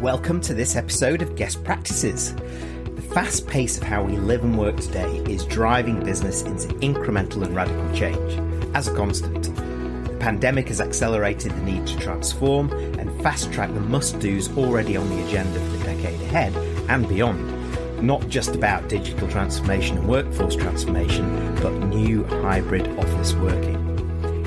Welcome to this episode of Guest Practices. The fast pace of how we live and work today is driving business into incremental and radical change as a constant. The pandemic has accelerated the need to transform and fast-track the must-dos already on the agenda for the decade ahead and beyond. Not just about digital transformation and workforce transformation, but new hybrid office working.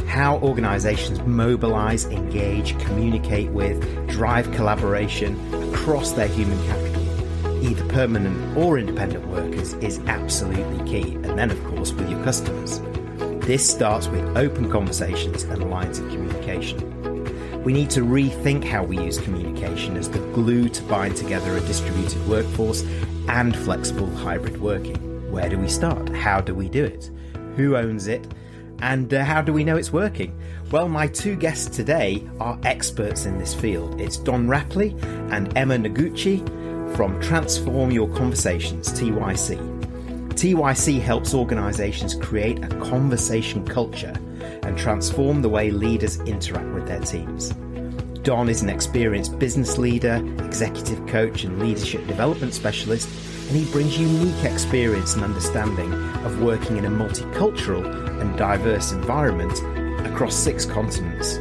How organisations mobilise, engage, communicate with, drive collaboration across their human capital, either permanent or independent workers, is absolutely key. And then, of course, with your customers. This starts with open conversations and lines of communication. We need to rethink how we use communication as the glue to bind together a distributed workforce and flexible hybrid working. Where do we start? How do we do it? Who owns it? And how do we know it's working? Well, my two guests today are experts in this field. It's Don Rapley and Emma Noguchi from Transform Your Conversations, TYC. TYC helps organisations create a conversation culture and transform the way leaders interact with their teams. Don is an experienced business leader, executive coach and leadership development specialist, and he brings unique experience and understanding of working in a multicultural and diverse environment across 6 continents.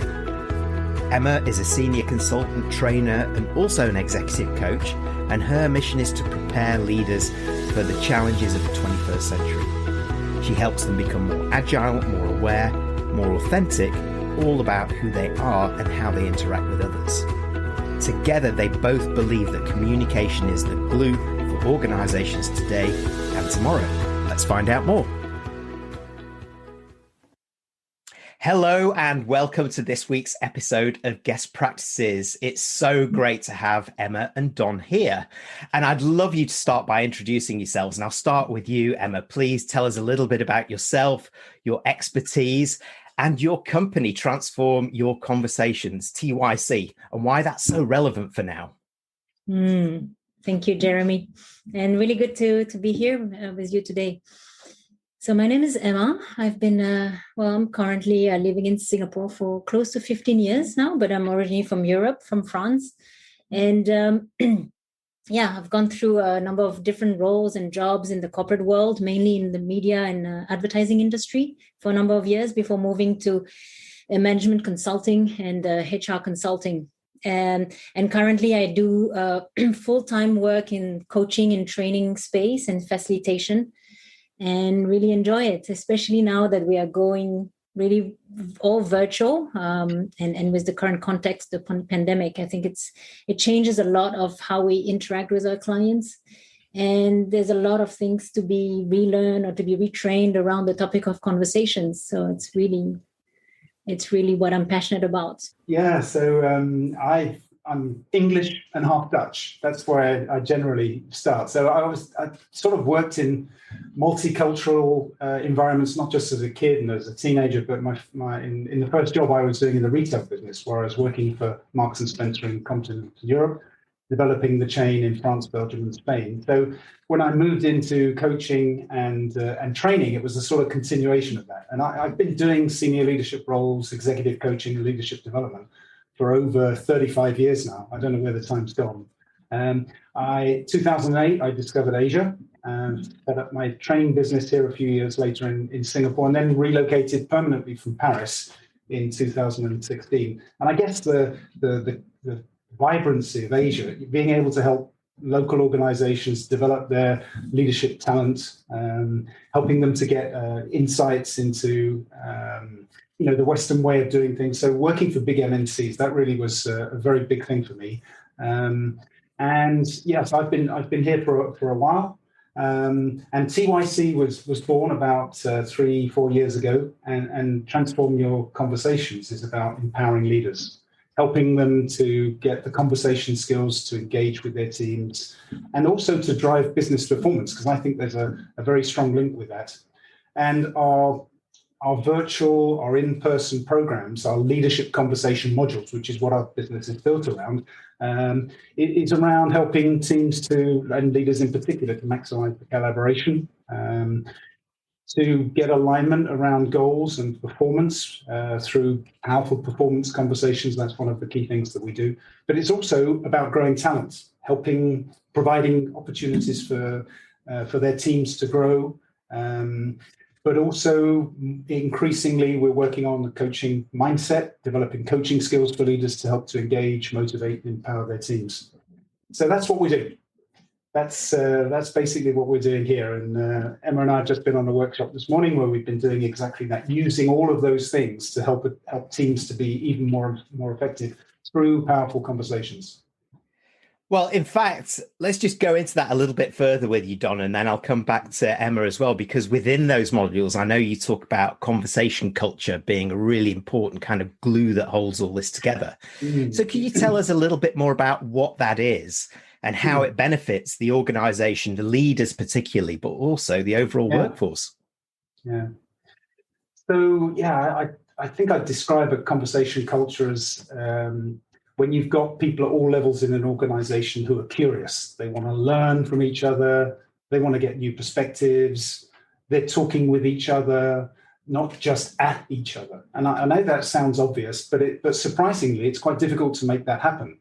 Emma is a senior consultant, trainer, and also an executive coach, and her mission is to prepare leaders for the challenges of the 21st century. She helps them become more agile, more aware, more authentic, all about who they are and how they interact with others. Together, they both believe that communication is the glue for organisations today and tomorrow. Let's find out more. Hello and welcome to this week's episode of Guest Practices. It's so great to have Emma and Don here. And I'd love you to start by introducing yourselves. And I'll start with you, Emma. Please tell us a little bit about yourself, your expertise, and your company, Transform Your Conversations, TYC, and why that's so relevant for now. Thank you, Jeremy. And really good to be here with you today. So my name is Emma. I've been, I'm currently living in Singapore for close to 15 years now, but I'm originally from Europe, from France. And I've gone through a number of different roles and jobs in the corporate world, mainly in the media and advertising industry for a number of years before moving to management consulting and HR consulting. And currently I do full-time work in coaching and training space and facilitation, and really enjoy it, especially now that we are going really all virtual. And with the current context of the pandemic, I think it changes a lot of how we interact with our clients. And there's a lot of things to be relearned or to be retrained around the topic of conversations. So it's really what I'm passionate about. Yeah, so I'm English and half Dutch. That's where I generally start. So I sort of worked in multicultural environments, not just as a kid and as a teenager, but in the first job I was doing in the retail business, where I was working for Marks and Spencer in continental Europe, developing the chain in France, Belgium, and Spain. So when I moved into coaching and training, it was a sort of continuation of that. And I've been doing senior leadership roles, executive coaching, and leadership development for over 35 years now. I don't know where the time's gone. 2008, I discovered Asia and set up my training business here a few years later in Singapore, and then relocated permanently from Paris in 2016. And I guess the vibrancy of Asia, being able to help local organizations develop their leadership talent, helping them to get insights into the Western way of doing things. So working for big MNCs, that really was a very big thing for me. So I've been here for a while. And TYC was born about 3-4 years ago, and Transform Your Conversations is about empowering leaders, helping them to get the conversation skills to engage with their teams, and also to drive business performance, because I think there's a very strong link with that. And our virtual, our in-person programs, our leadership conversation modules, which is what our business is built around, it's around helping teams and leaders in particular, to maximize the collaboration, to get alignment around goals and performance through powerful performance conversations. That's one of the key things that we do. But it's also about growing talent, providing opportunities for their teams to grow. But also, increasingly, we're working on the coaching mindset, developing coaching skills for leaders to help to engage, motivate, and empower their teams. So that's what we do. That's basically what we're doing here. And Emma and I have just been on a workshop this morning where we've been doing exactly that, using all of those things to help teams to be even more effective through powerful conversations. Well, in fact, let's just go into that a little bit further with you, Don, and then I'll come back to Emma as well, because within those modules, I know you talk about conversation culture being a really important kind of glue that holds all this together. So can you tell us a little bit more about what that is and how it benefits the organization, the leaders particularly, but also the overall workforce? Yeah. So, I think I'd describe a conversation culture as when you've got people at all levels in an organization who are curious. They want to learn from each other. They want to get new perspectives. They're talking with each other, not just at each other. And I know that sounds obvious, but surprisingly, it's quite difficult to make that happen.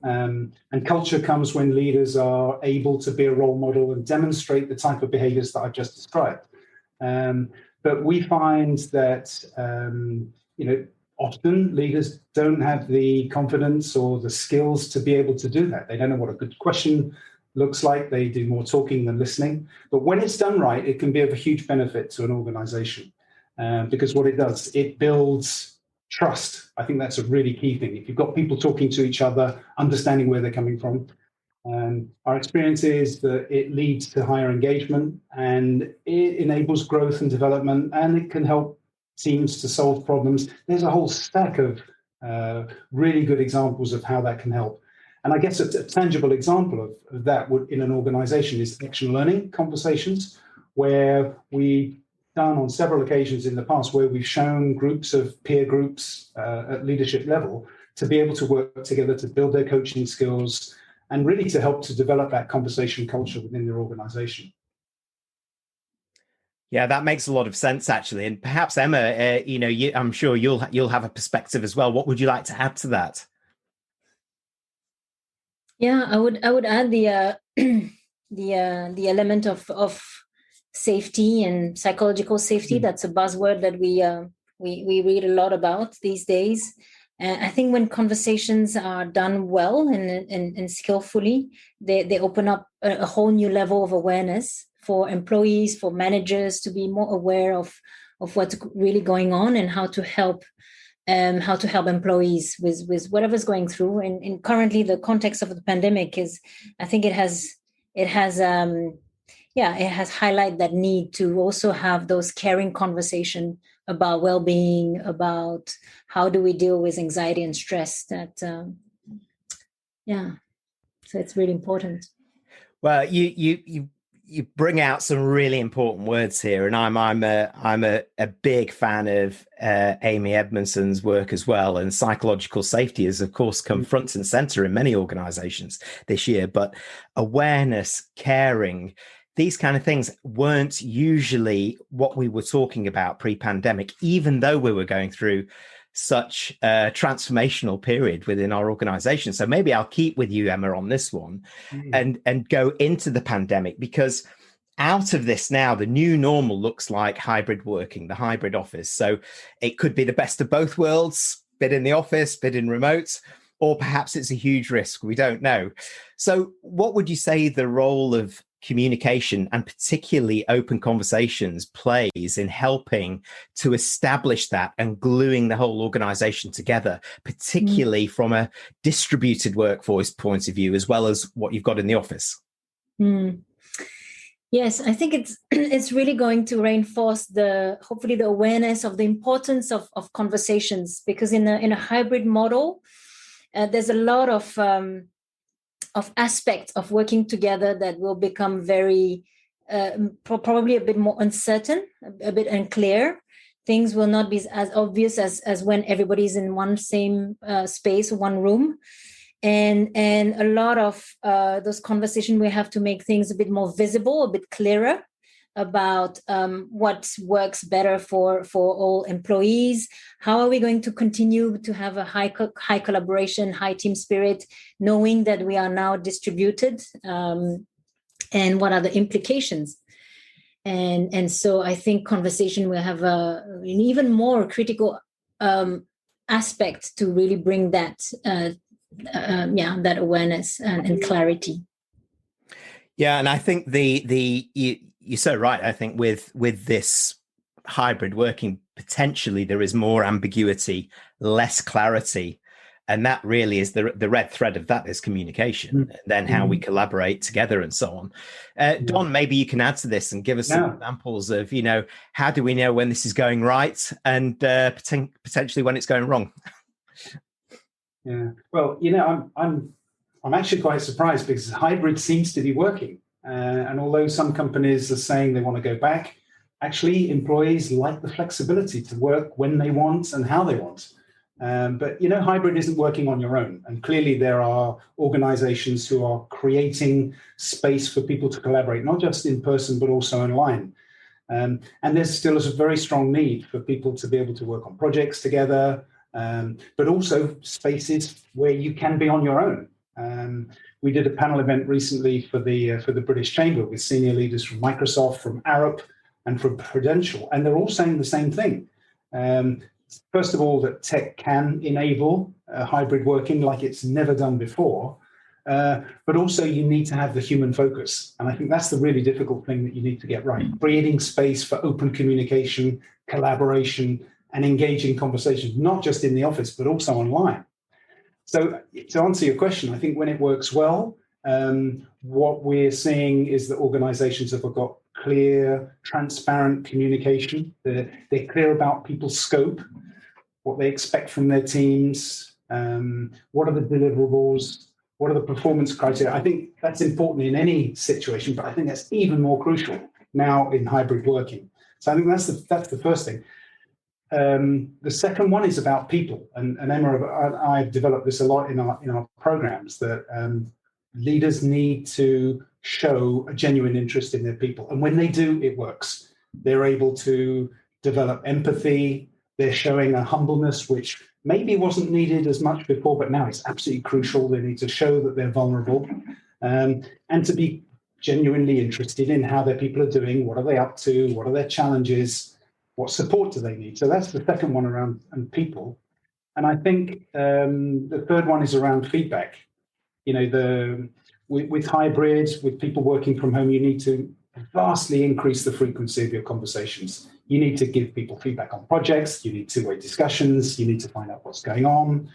And culture comes when leaders are able to be a role model and demonstrate the type of behaviors that I've just described. But we find that, often leaders don't have the confidence or the skills to be able to do that. They don't know what a good question looks like. They do more talking than listening. But when it's done right, it can be of a huge benefit to an organization because what it does, it builds trust. I think that's a really key thing. If you've got people talking to each other, understanding where they're coming from, our experience is that it leads to higher engagement and it enables growth and development, and it can help teams to solve problems. There's a whole stack of really good examples of how that can help. And I guess a tangible example of that in an organization is action learning conversations, where we've done on several occasions in the past where we've shown groups of peer groups at leadership level to be able to work together to build their coaching skills and really to help to develop that conversation culture within their organization. Yeah, that makes a lot of sense, actually. And perhaps, Emma, I'm sure you'll have a perspective as well. What would you like to add to that? Yeah, I would add the the element of safety and psychological safety. That's a buzzword that we read a lot about these days. I think when conversations are done well and skillfully, they open up a whole new level of awareness for employees, for managers to be more aware of what's really going on and how to help employees with whatever's going through. And currently, the context of the pandemic is, I think it has highlighted that need to also have those caring conversations about well-being, about how do we deal with anxiety and stress. So it's really important. Well, you bring out some really important words here, and I'm a big fan of Amy Edmondson's work as well. And psychological safety has, of course, come front and center in many organizations this year. But awareness, caring, these kind of things weren't usually what we were talking about pre-pandemic, even though we were going through such a transformational period within our organization. So maybe I'll keep with you, Emma, on this one and go into the pandemic, because out of this now, the new normal looks like hybrid working, the hybrid office. So it could be the best of both worlds, bit in the office, bit in remote, or perhaps it's a huge risk. We don't know. So what would you say the role of communication and particularly open conversations plays in helping to establish that and gluing the whole organization together, particularly from a distributed workforce point of view, as well as what you've got in the office? Yes, I think it's really going to reinforce hopefully the awareness of the importance of conversations, because in a hybrid model, there's a lot of aspects of working together that will become very probably a bit more uncertain, a bit unclear. Things will not be as obvious as when everybody's in one same space, one room. And a lot of those conversations, we have to make things a bit more visible, a bit clearer, about what works better for all employees. How are we going to continue to have a high collaboration, high team spirit, knowing that we are now distributed, and what are the implications? And so I think conversation will have an even more critical aspect to really bring that that awareness and clarity. Yeah, and I think you're so right. I think with this hybrid working, potentially there is more ambiguity, less clarity, and that really is the red thread of that is communication, and then how we collaborate together and so on. Don, maybe you can add to this and give us some examples of, how do we know when this is going right and potentially when it's going wrong? Yeah, well, I'm actually quite surprised because hybrid seems to be working. And although some companies are saying they want to go back, actually employees like the flexibility to work when they want and how they want. But, hybrid isn't working on your own. And clearly there are organizations who are creating space for people to collaborate, not just in person, but also online. And there's still a very strong need for people to be able to work on projects together, but also spaces where you can be on your own. We did a panel event recently for the British Chamber with senior leaders from Microsoft, from Arup, and from Prudential, and they're all saying the same thing. First of all, that tech can enable hybrid working like it's never done before, but also you need to have the human focus. And I think that's the really difficult thing that you need to get right. Creating space for open communication, collaboration, and engaging conversations, not just in the office, but also online. So to answer your question, I think when it works well, what we're seeing is that organizations have got clear, transparent communication. They're clear about people's scope, what they expect from their teams, what are the deliverables, what are the performance criteria. I think that's important in any situation, but I think that's even more crucial now in hybrid working. So I think that's the first thing. The second one is about people, and Emma, I've developed this a lot in our programs, that leaders need to show a genuine interest in their people, and when they do, it works. They're able to develop empathy. They're showing a humbleness which maybe wasn't needed as much before, but now it's absolutely crucial. They need to show that they're vulnerable, and to be genuinely interested in how their people are doing. What are they up to? What are their challenges? What support do they need? So that's the second one around people. And I think the third one is around feedback. With hybrids, with people working from home, you need to vastly increase the frequency of your conversations. You need to give people feedback on projects. You need two-way discussions. You need to find out what's going on,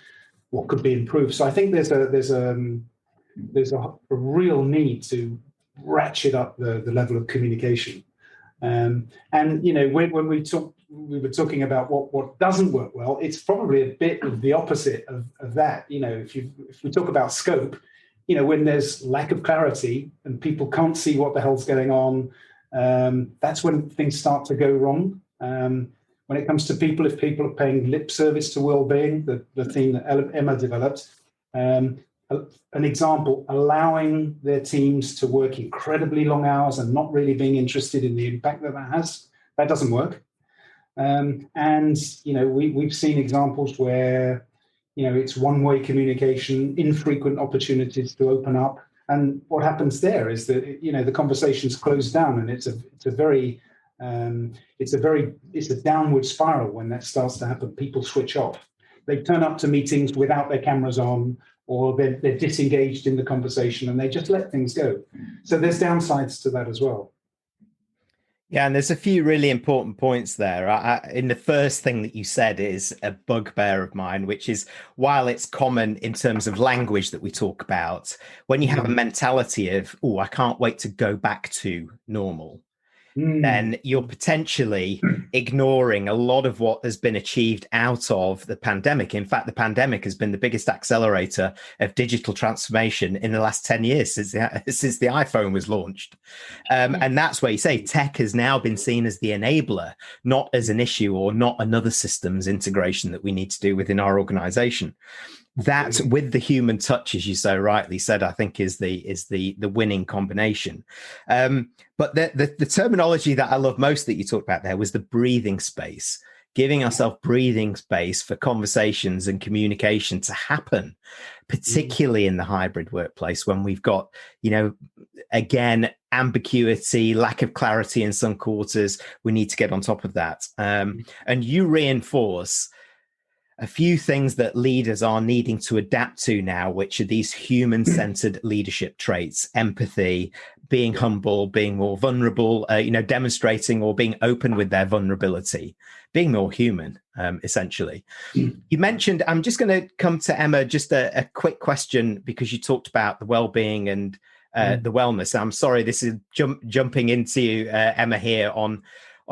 what could be improved. So I think there's a real need to ratchet up the level of communication. And when we were talking about what doesn't work well, it's probably a bit of the opposite of that. If we talk about scope, when there's lack of clarity and people can't see what the hell's going on, that's when things start to go wrong. When it comes to people, if people are paying lip service to well-being, the theme that Emma developed, an example, allowing their teams to work incredibly long hours and not really being interested in the impact that has, that doesn't work. We've seen examples where, it's one-way communication, infrequent opportunities to open up. And what happens there is that, the conversation's closed down, and it's a downward spiral when that starts to happen. People switch off. They turn up to meetings without their cameras on, or they're disengaged in the conversation and they just let things go. So there's downsides to that as well. Yeah, and there's a few really important points there. In the first thing that you said is a bugbear of mine, which is, while it's common in terms of language that we talk about, when you have a mentality of, I can't wait to go back to normal, then you're potentially ignoring a lot of what has been achieved out of the pandemic. In fact, the pandemic has been the biggest accelerator of digital transformation in the last 10 years since the iPhone was launched. And that's where you say tech has now been seen as the enabler, not as an issue or not another systems integration that we need to do within our organization. That with the human touch, as you so rightly said, I think is the winning combination. But the terminology that I love most that you talked about there was the breathing space, giving ourselves breathing space for conversations and communication to happen, particularly in the hybrid workplace when we've got, again, ambiguity, lack of clarity in some quarters. We need to get on top of that. And you reinforce a few things that leaders are needing to adapt to now, which are these human-centered leadership traits: empathy, being humble, being more vulnerable, demonstrating or being open with their vulnerability, being more human, essentially. You mentioned, I'm just going to come to Emma, just a quick question, because you talked about the well-being and the wellness. I'm sorry, this is jumping into Emma here on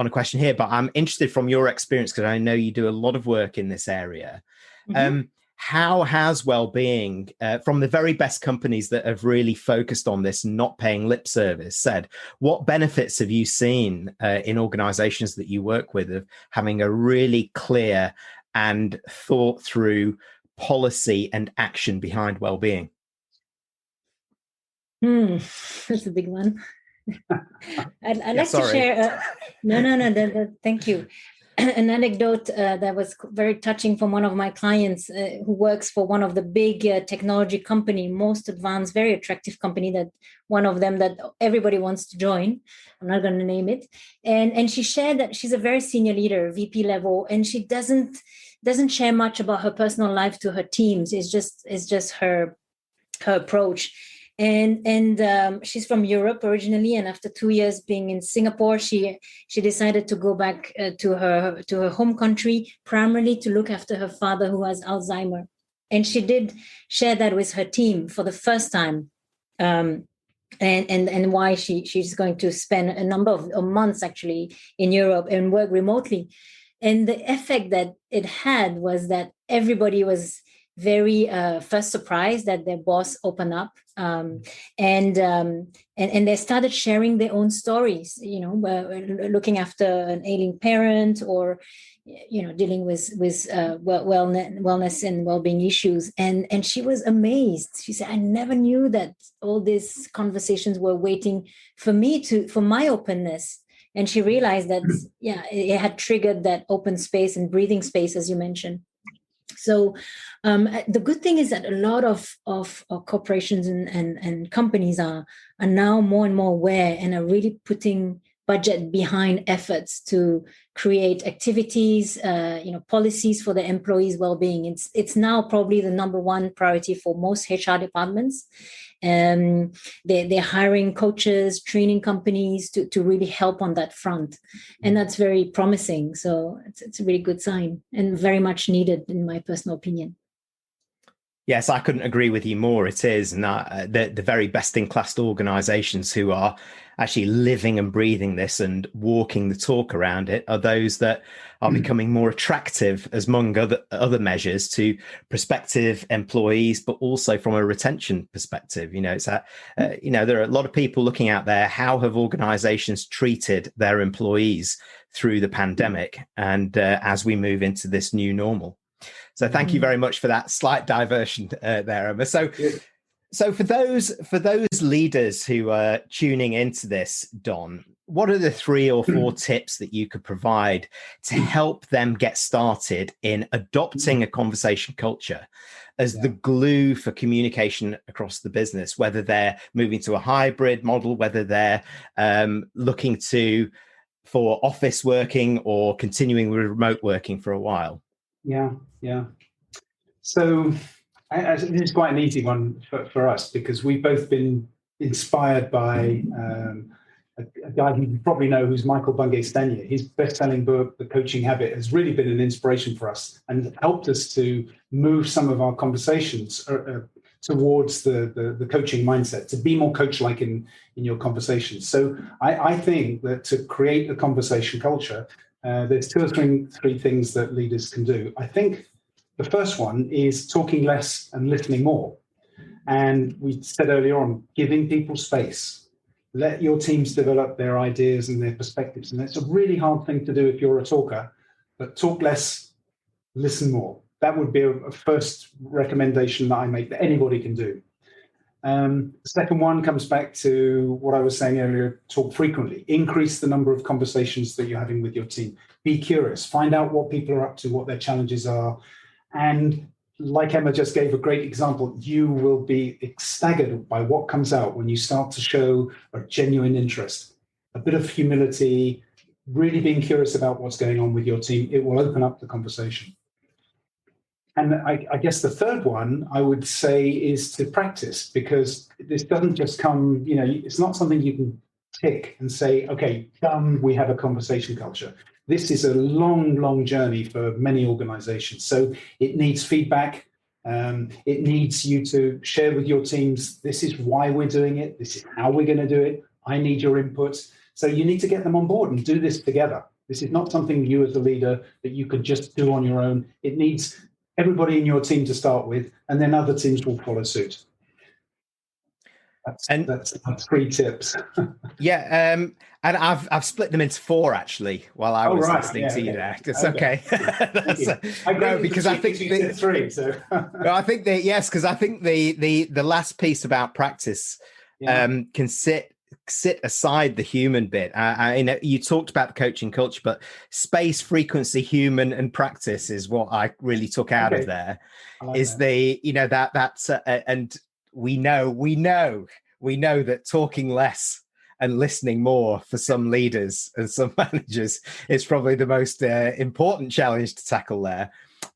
a question here, but I'm interested from your experience, because I know you do a lot of work in this area. How has well-being from the very best companies that have really focused on this, not paying lip service, said, what benefits have you seen in organizations that you work with of having a really clear and thought through policy and action behind well-being? That's a big one. I'd like to share. Thank you. An anecdote that was very touching from one of my clients who works for one of the big technology company, most advanced, very attractive company, that one of them that everybody wants to join. I'm not going to name it. And she shared that she's a very senior leader, VP level, and she doesn't share much about her personal life to her teams. It's just her approach. And she's from Europe originally, and after 2 years being in Singapore, she decided to go back to her home country, primarily to look after her father, who has Alzheimer. And she did share that with her team for the first time, and why she's going to spend a number of months actually in Europe and work remotely. And the effect that it had was that everybody was very first surprised that their boss opened up, and they started sharing their own stories, looking after an ailing parent, or dealing with wellness and well-being issues. And she was amazed. She said, I never knew that all these conversations were waiting for my openness. And she realized that it had triggered that open space and breathing space, as you mentioned. So the good thing is that a lot of corporations and companies are now more and more aware and are really putting budget behind efforts to create activities, policies for the employees' well-being. It's now probably the number one priority for most HR departments. They're hiring coaches, training companies to really help on that front. And that's very promising. So it's a really good sign and very much needed, in my personal opinion. Yes, I couldn't agree with you more. It is. And the very best-in-class organizations who are actually living and breathing this and walking the talk around it are those that are becoming more attractive, as among other measures, to prospective employees, but also from a retention perspective. It's there are a lot of people looking out there. How have organizations treated their employees through the pandemic and as we move into this new normal? So thank you very much for that slight diversion there, Emma. So for those leaders who are tuning into this, Don, what are the 3 or 4 tips that you could provide to help them get started in adopting a conversation culture as the glue for communication across the business, whether they're moving to a hybrid model, whether they're looking for office working or continuing with remote working for a while? Yeah. So this is quite an easy one for us, because we've both been inspired by a guy who you probably know, who's Michael Bungay-Stanier. His best-selling book, The Coaching Habit, has really been an inspiration for us and helped us to move some of our conversations towards the coaching mindset, to be more coach-like in your conversations. So I think that to create a conversation culture, there's 2 or 3 things that leaders can do. I think the first one is talking less and listening more. And we said earlier on, giving people space. Let your teams develop their ideas and their perspectives. And it's a really hard thing to do if you're a talker, but talk less, listen more. that would be a first recommendation that I make that anybody can do. The second one comes back to what I was saying earlier, talk frequently. Increase the number of conversations that you're having with your team. Be curious. Find out what people are up to, what their challenges are. And like Emma just gave a great example, you will be staggered by what comes out when you start to show a genuine interest, a bit of humility, really being curious about what's going on with your team. It will open up the conversation. And I guess the third one I would say is to practice, because this doesn't just come, it's not something you can tick and say, okay, done, we have a conversation culture. This is a long, long journey for many organizations. So it needs feedback. It needs you to share with your teams, this is why we're doing it. This is how we're going to do it. I need your input. So you need to get them on board and do this together. This is not something you as a leader that you could just do on your own. It needs everybody in your team to start with, and then other teams will follow suit. That's 3 tips. Yeah, and I've split them into 4 actually while I was listening to you there. It's okay. Because I think you said 3. So I think because I think the last piece about practice can sit aside the human bit. You talked about the coaching culture, but space, frequency, human, and practice is what I really took out of there. Is that. And we know that talking less and listening more for some leaders and some managers is probably the most important challenge to tackle there.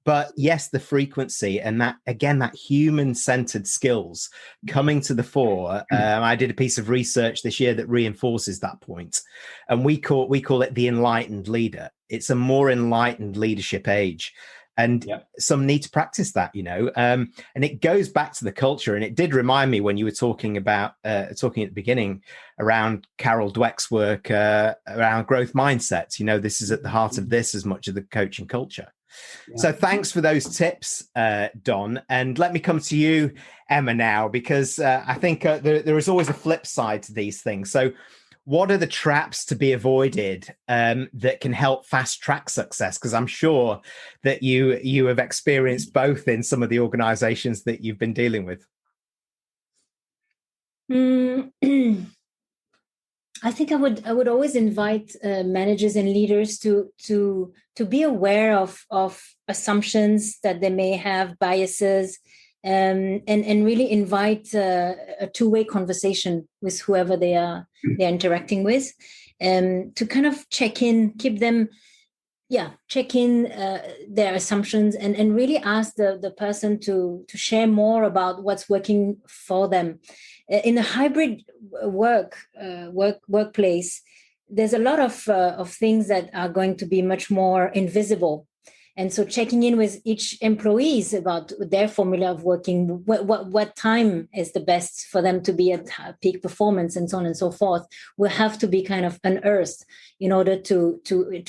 But yes, the frequency and that human-centered skills coming to the fore. I did a piece of research this year that reinforces that point, and we call it the enlightened leader. It's a more enlightened leadership age. And some need to practice that, and it goes back to the culture. And it did remind me when you were talking at the beginning around Carol Dweck's work around growth mindsets. This is at the heart of this as much as the coaching culture. Yeah. So thanks for those tips, Don. And let me come to you, Emma, now, because I think there is always a flip side to these things. So what are the traps to be avoided that can help fast track success? Because I'm sure that you have experienced both in some of the organizations that you've been dealing with. I think I would always invite managers and leaders to be aware of assumptions that they may have, biases, and really invite a two-way conversation with whoever they're interacting with, to kind of check in their assumptions and really ask the person to share more about what's working for them. In a hybrid workplace, there's a lot of things that are going to be much more invisible. And so checking in with each employees about their formula of working, what time is the best for them to be at peak performance, and so on and so forth, will have to be kind of unearthed in order to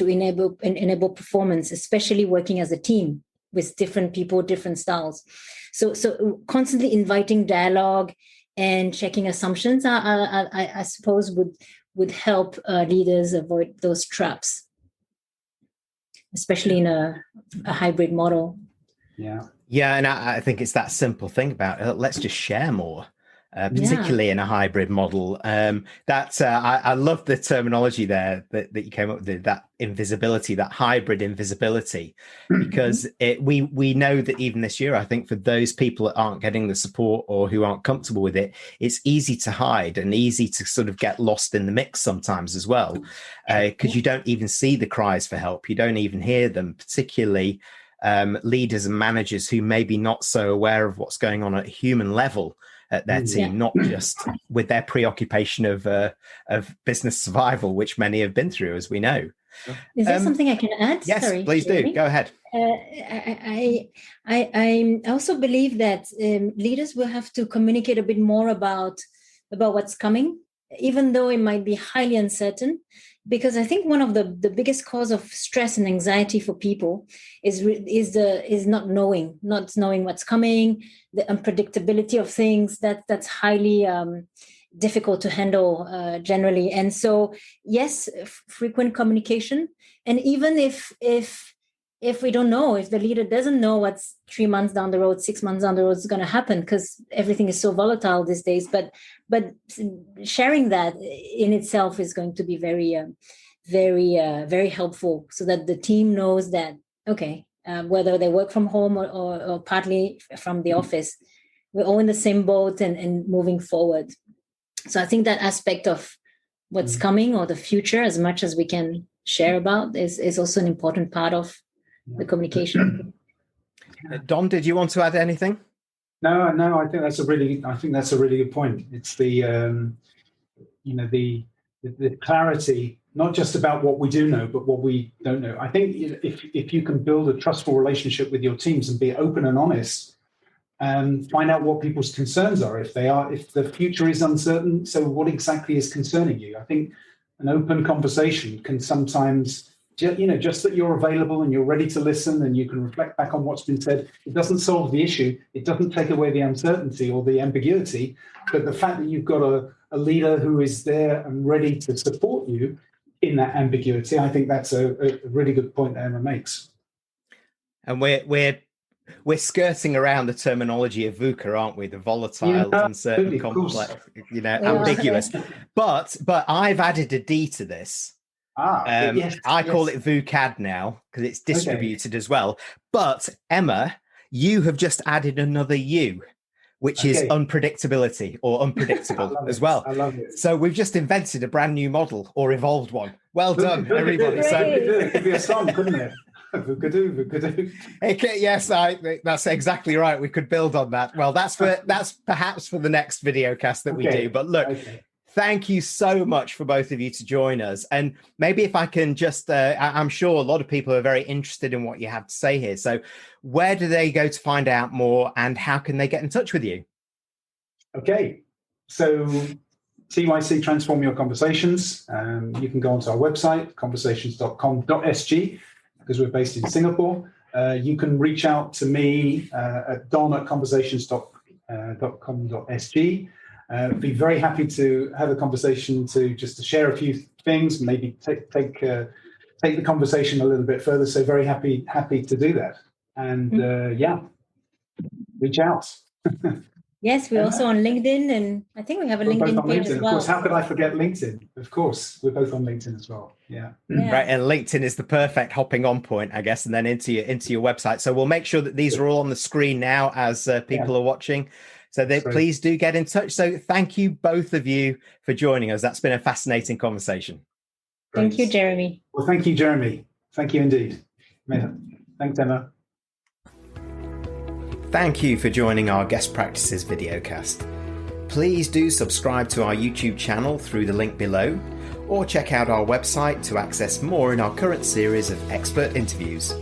enable performance, especially working as a team with different people, different styles. So constantly inviting dialogue and checking assumptions, I suppose, would help leaders avoid those traps, especially in a hybrid model. Yeah, and I think it's that simple thing about let's just share more, particularly in a hybrid model. I love the terminology there that you came up with, that invisibility, that hybrid invisibility, because we know that even this year, I think for those people that aren't getting the support or who aren't comfortable with it, it's easy to hide and easy to sort of get lost in the mix sometimes as well, because you don't even see the cries for help. You don't even hear them, particularly leaders and managers who may be not so aware of what's going on at a human level at their team, not just with their preoccupation of business survival, which many have been through, as we know. Is there something I can add? Yes, Sorry, please do. Go ahead. I also believe that leaders will have to communicate a bit more about what's coming, even though it might be highly uncertain. Because I think one of the biggest cause of stress and anxiety for people is not knowing what's coming, the unpredictability of things. That's highly difficult to handle generally. And so, yes, frequent communication, and even if if we don't know, if the leader doesn't know what's 3 months down the road, 6 months down the road is going to happen, because everything is so volatile these days. But sharing that in itself is going to be very helpful, so that the team knows that, okay, whether they work from home or partly from the office, we're all in the same boat and moving forward. So I think that aspect of what's coming or the future, as much as we can share about, is also an important part of the communication. Don, did you want to add anything? No. I think that's a really good point. It's the the clarity, not just about what we do know, but what we don't know. I think if you can build a trustful relationship with your teams and be open and honest, and find out what people's concerns are, if the future is uncertain, so what exactly is concerning you? I think an open conversation can sometimes, just that you're available and you're ready to listen and you can reflect back on what's been said. It doesn't solve the issue. It doesn't take away the uncertainty or the ambiguity, but the fact that you've got a leader who is there and ready to support you in that ambiguity, I think that's a really good point that Emma makes. And we're skirting around the terminology of VUCA, aren't we? The volatile, uncertain, complex, ambiguous. But I've added a D to this. I call it VUCAD now because it's distributed as well. But Emma, you have just added another U, which is unpredictability or unpredictable as well. I love it. So we've just invented a brand new model or evolved one. Well done, everybody. So it could be a song, couldn't it? VUCADoo. Yes, that's exactly right. We could build on that. Well, that's perhaps for the next video cast that we do. But look, thank you so much for both of you to join us. And maybe if I can just, I'm sure a lot of people are very interested in what you have to say here. So where do they go to find out more, and how can they get in touch with you? Okay, so TYC Transform Your Conversations. You can go onto our website, conversations.com.sg, because we're based in Singapore. You can reach out to me at don@conversations.com.sg. Be very happy to have a conversation, to share a few things, maybe take the conversation a little bit further. So very happy to do that. And reach out. Yes, we're also on LinkedIn, and I think we have a LinkedIn page as well. Of course, how could I forget LinkedIn? Of course, we're both on LinkedIn as well. Yeah. Right, and LinkedIn is the perfect hopping on point, I guess, and then into your website. So we'll make sure that these are all on the screen now as people are watching. So please do get in touch. So thank you, both of you, for joining us. That's been a fascinating conversation. Thank you, Jeremy. Well, thank you, Jeremy. Thank you indeed. Thanks, Emma. Thank you for joining our Guest Practices videocast. Please do subscribe to our YouTube channel through the link below, or check out our website to access more in our current series of expert interviews.